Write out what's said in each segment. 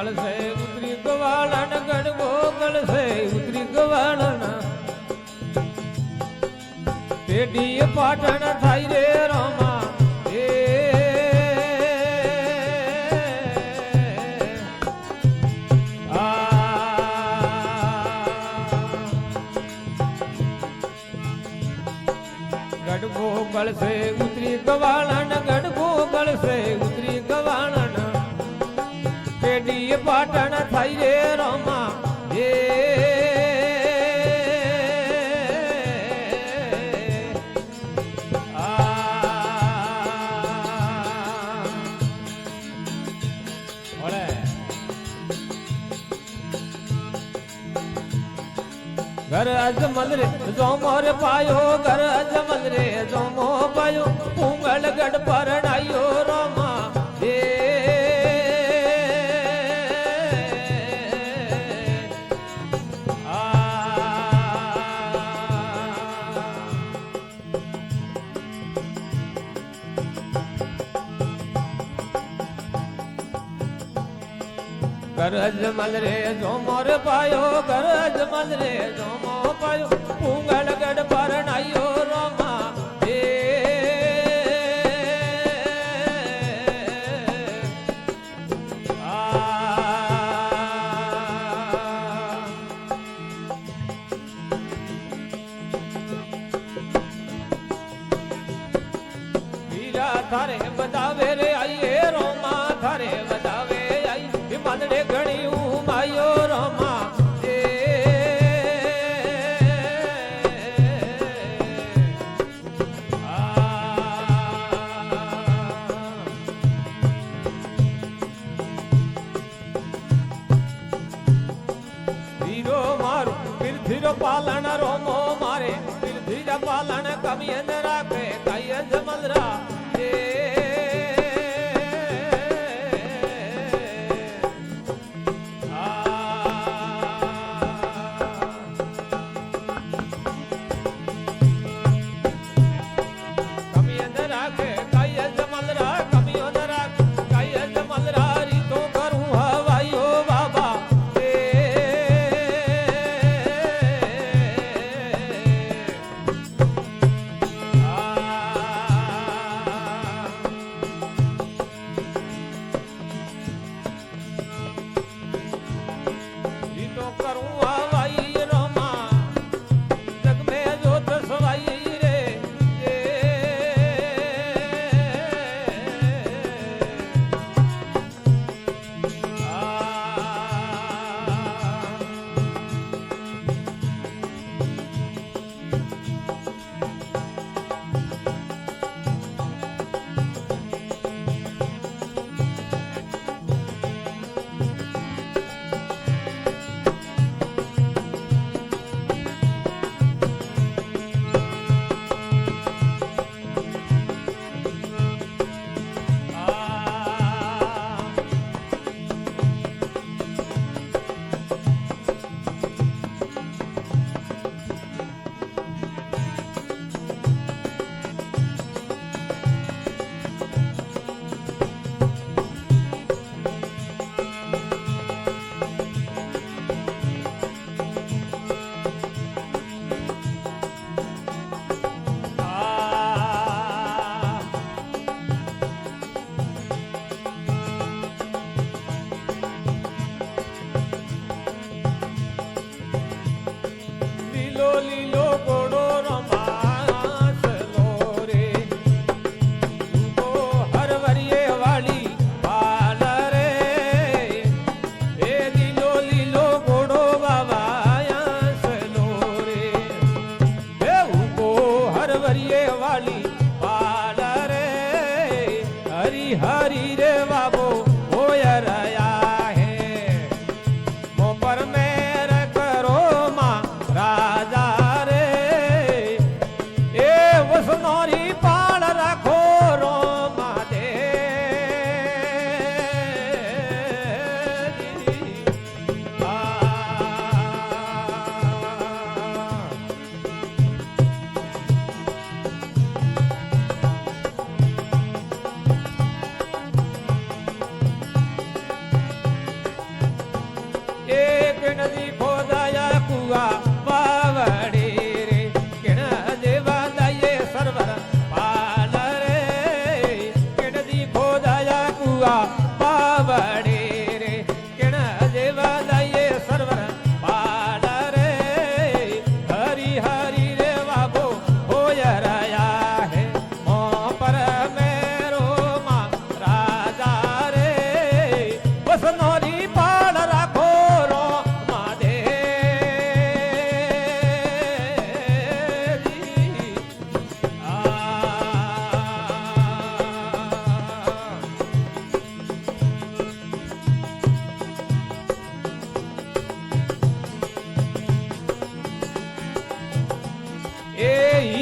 ગળસે ઉતરી ગવાળન ગડબો ગળસે ઉતરી ગવાળન પેઢી પાટણ થાય રે રામા એ ગડબો ગળસે ઉતરી ગવાળન ગડબો ગળસે ઉતરી ગવાળન પેઢી પાટણ થાય રે રામા એ घर अजमल रे जोमो रे पायो घर अजमल रे जोमो पायो पुंगल गढ़ परणायो रामा हे घर अजमल रे जोमो रे पायो घर अजमल रे जोमो पायो पुंगल गढ़ परणायो रामा हे वीरा थारे बतावे रे आइए रोमा थारे बतावे आई मादड़े घणी उमायो रामा पालन रोमो मारे धीर पालन कमी राखे कई अजमलरा कमी राखे कई अजमलरा कमी राखे कई अजमलरा रीतो करूं हवायो बाबा हरी रे बाबो ओयरया है मो पर मेर करो मां राजा रे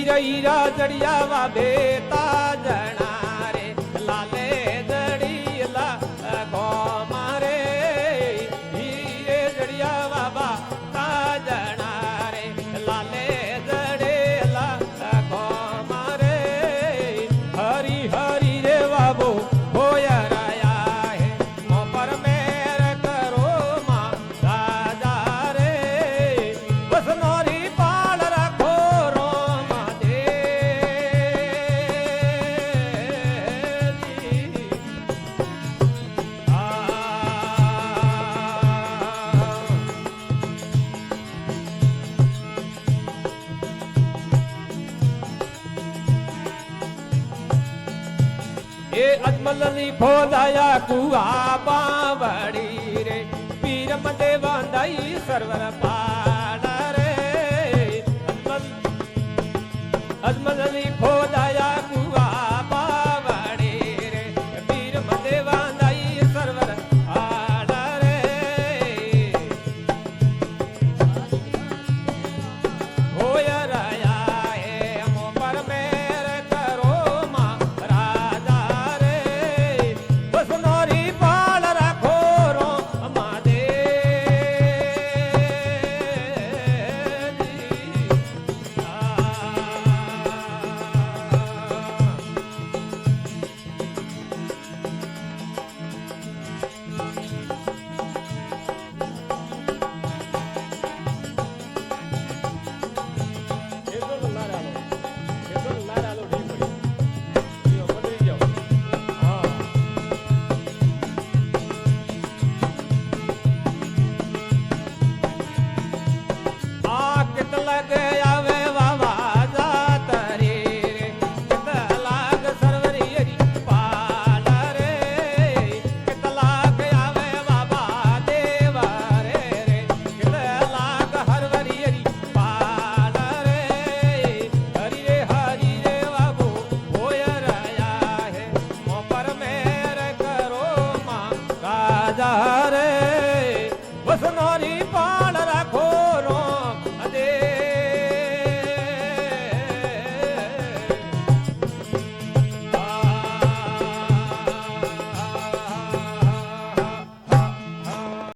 हीर हीरा जड़िया वा बेता जना रे लाले जड़ी ला गो मारे हीरे जड़िया बाबा ता जना रे लाले जड़े ला गो मारे हरी हरी रे बाबू होया राया है मो पर मेर करो मां राजा रे बस नोरी पाल रखो रोमा दे ये अजमल नी खोदाया कुआ बावड़ी रे पीर मदे बांधाई सरवर पा